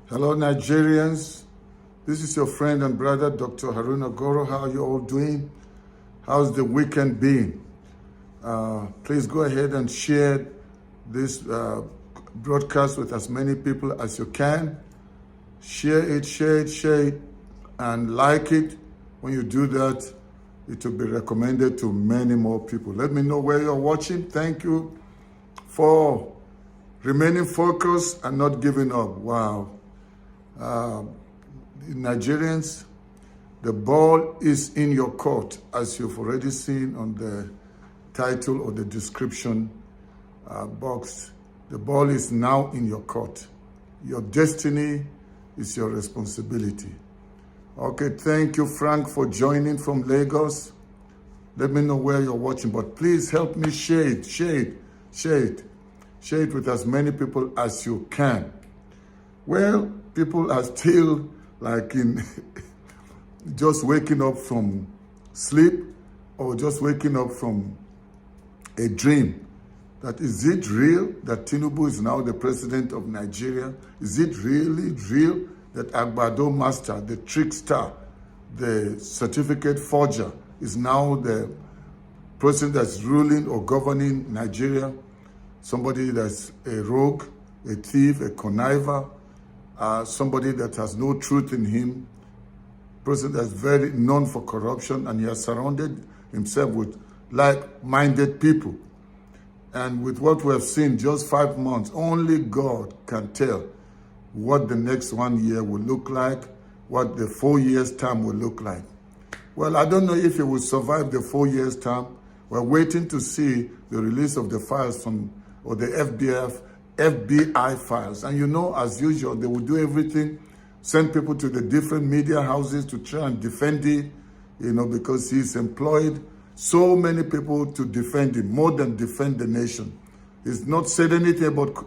Hello, Nigerians. This is your friend and brother, Dr. Haruna Goro. How are you all doing? How's the weekend been? Please go ahead and share this broadcast with as many people as you can. Share it, and like it. When you do that, it will be recommended to many more people. Let me know where you're watching. Thank you for remaining focused and not giving up. Wow. Nigerians, the ball is in your court, as you've already seen on the title or the description box. The ball is now in your court. Your destiny is your responsibility. Okay, thank you, Frank, for joining from Lagos. Let me know where you're watching, but please help me share it. Share it with as many people as you can. Well, people are still like in just waking up from sleep or just waking up from a dream. That is it real that Tinubu is now the president of Nigeria? Is it really real that Agbado Master, the trickster, the certificate forger, is now the person that's ruling or governing Nigeria? Somebody that's a rogue, a thief, a conniver, somebody that has no truth in him, person that's very known for corruption, and he has surrounded himself with like-minded people. And with what we have seen, just 5 months, only God can tell what the next 1 year will look like, what the 4 years time will look like. Well, I don't know if he will survive the 4 years time. We're waiting to see the release of the files from, or the FBI files. And you know, as usual, they will do everything, send people to the different media houses to try and defend it, because he's employed so many people to defend him, more than defend the nation. He's not said anything about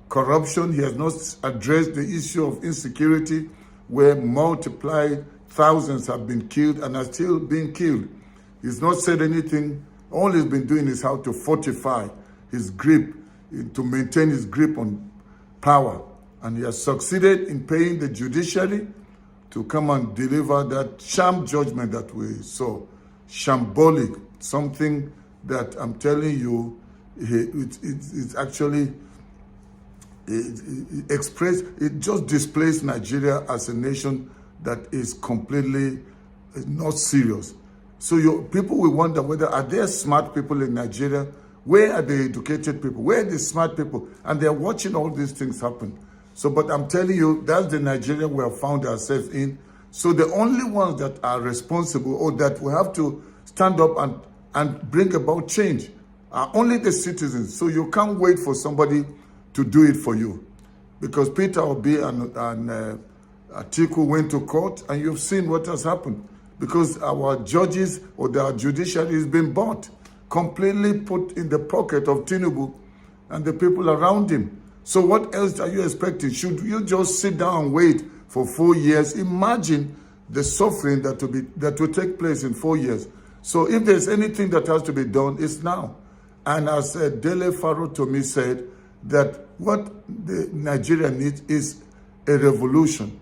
corruption. He has not addressed the issue of insecurity, where multiplied thousands have been killed and are still being killed. He's not said anything. All he's been doing is how to fortify his grip, to maintain his grip on power. And he has succeeded in paying the judiciary to come and deliver that sham judgment that we saw. Shambolic, something that I'm telling you, it's actually, it just displays Nigeria as a nation that is completely not serious. So people will wonder whether, are there smart people in Nigeria? Where are the educated people? Where are the smart people? And they're watching all these things happen. So, but I'm telling you, that's the Nigeria we have found ourselves in. So the only ones that are responsible, or that we have to stand up and bring about change, are only the citizens. So you can't wait for somebody to do it for you. Because Peter Obi and Atiku went to court, and you've seen what has happened. Because our judges or our judiciary has been bought, completely put in the pocket of Tinubu and the people around him. So what else are you expecting? Should you just sit down and wait for 4 years? Imagine the suffering that will take place in 4 years. So if there's anything that has to be done, it's now. And as Dele Farotomi said, that what the Nigeria needs is a revolution.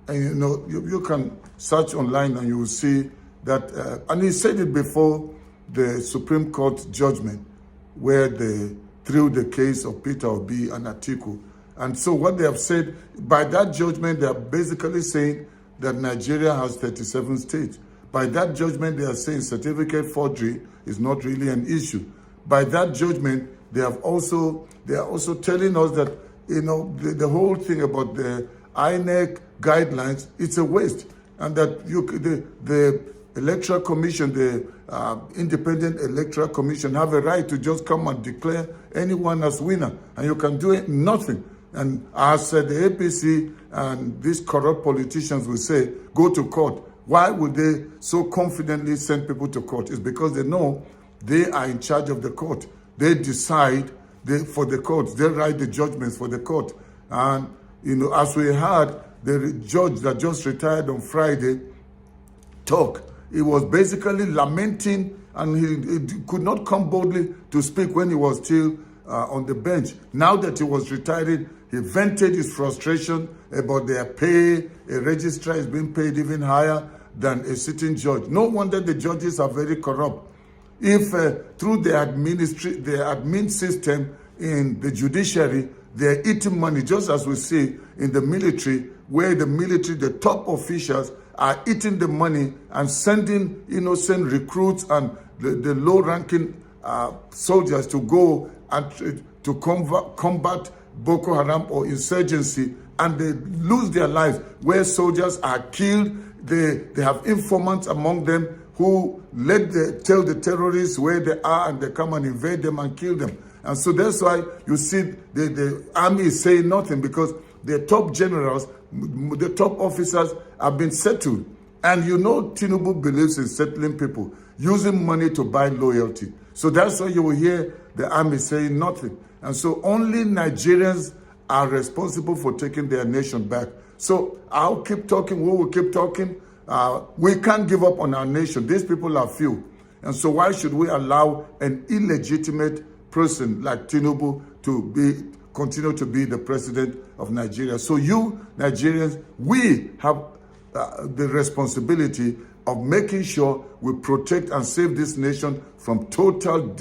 And you can search online and you will see that, and he said it before the Supreme Court judgment, where they threw the case of Peter Obi and Atiku. And so what they have said, by that judgment, they are basically saying that Nigeria has 37 states. By that judgment, they are saying certificate forgery is not really an issue. By that judgment, they are also telling us that, the whole thing about the INEC guidelines, it's a waste. And that the Electoral Commission, the Independent Electoral Commission, have a right to just come and declare anyone as winner. And you can do nothing. And as the APC and these corrupt politicians will say, go to court. Why would they so confidently send people to court? It's because they know they are in charge of the court. They decide for the court. They write the judgments for the court. And, as we heard, the judge that just retired on Friday talk, he was basically lamenting, and he could not come boldly to speak when he was still on the bench. Now that he was retiring, he vented his frustration about their pay. A registrar is being paid even higher than a sitting judge. No wonder the judges are very corrupt. If through the admin system in the judiciary, they're eating money, just as we see in the military, where the top officials are eating the money and sending innocent recruits and the low-ranking soldiers to go and to combat Boko Haram or insurgency, and they lose their lives, where soldiers are killed. They have informants among them who tell the terrorists where they are, and they come and invade them and kill them. And so that's why you see the army is saying nothing, because the top generals, the top officers have been settled. And Tinubu believes in settling people, using money to buy loyalty. So that's why you will hear the army saying nothing. And so only Nigerians are responsible for taking their nation back. So I'll keep talking, we will keep talking. We can't give up on our nation. These people are few. And so why should we allow an illegitimate person like Tinubu to continue to be the president of Nigeria? So you, Nigerians, we have the responsibility of making sure we protect and save this nation from total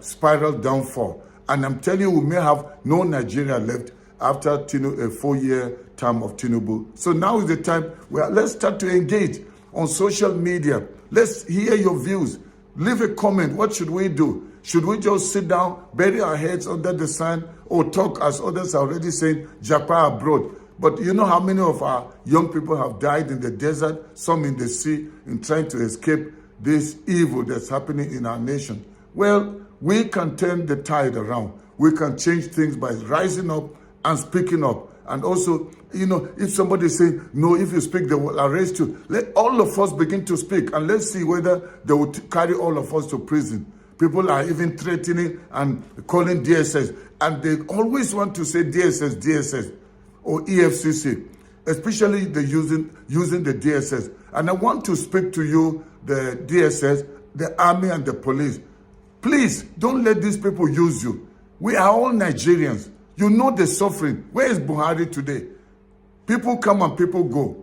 spiral downfall. And I'm telling you, we may have no Nigeria left after a 4-year term of Tinubu. So now is the time where let's start to engage on social media. Let's hear your views. Leave a comment. What should we do? Should we just sit down, bury our heads under the sand, or talk, as others are already saying, Japa abroad? But you know how many of our young people have died in the desert, some in the sea, in trying to escape this evil that's happening in our nation? Well, we can turn the tide around. We can change things by rising up and speaking up. And also, if somebody is saying, no, if you speak, they will arrest you. Let all of us begin to speak, and let's see whether they will carry all of us to prison. People are even threatening and calling DSS. And they always want to say DSS, or EFCC, especially using the DSS. And I want to speak to you, the DSS, the army and the police. Please, don't let these people use you. We are all Nigerians. You know the suffering. Where is Buhari today? People come and people go.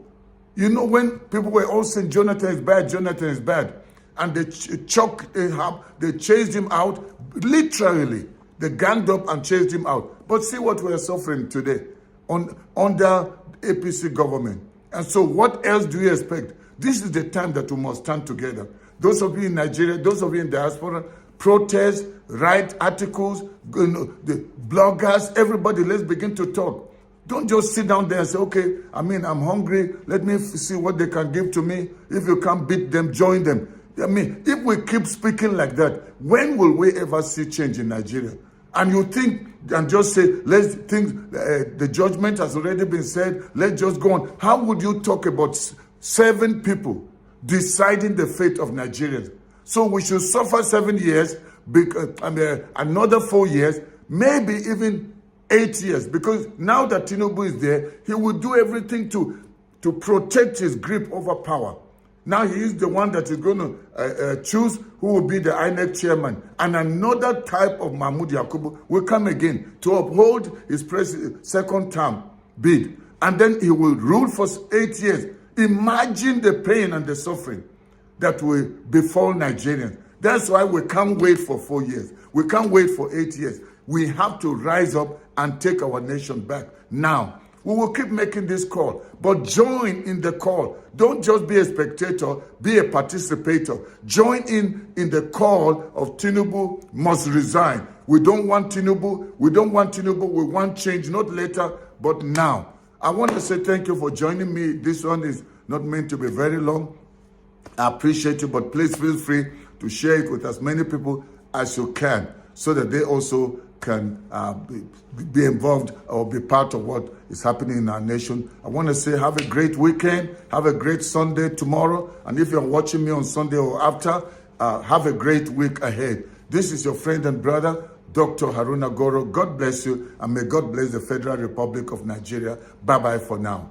When people were all saying Jonathan is bad, and they they chased him out, literally. They ganged up and chased him out. But see what we are suffering today under APC government. And so what else do you expect? This is the time that we must stand together. Those of you in Nigeria, those of you in diaspora, protest, write articles, the bloggers, everybody, let's begin to talk. Don't just sit down there and say, okay, I'm hungry. Let me see what they can give to me. If you can't beat them, join them. If we keep speaking like that, when will we ever see change in Nigeria? And you think and just say, the judgment has already been said, let's just go on. How would you talk about 7 people deciding the fate of Nigerians? So we should suffer 7 years, another 4 years, maybe even 8 years. Because now that Tinubu is there, he will do everything to protect his grip over power. Now he is the one that is going to choose who will be the INEC chairman. And another type of Mahmoud Yakubu will come again to uphold his second term bid. And then he will rule for 8 years. Imagine the pain and the suffering that will befall Nigerians. That's why we can't wait for 4 years. We can't wait for 8 years. We have to rise up and take our nation back now. We will keep making this call, but join in the call. Don't just be a spectator, be a participator. Join in the call of Tinubu must resign. We don't want Tinubu. We want change, not later, but now. I want to say thank you for joining me. This one is not meant to be very long. I appreciate you, but please feel free to share it with as many people as you can, so that they also can be involved or be part of what is happening in our nation. I want to say have a great weekend, have a great Sunday tomorrow, and if you're watching me on Sunday or after, have a great week ahead. This is your friend and brother, Dr. Haruna Goro. God bless you, and may God bless the Federal Republic of Nigeria. Bye-bye for now.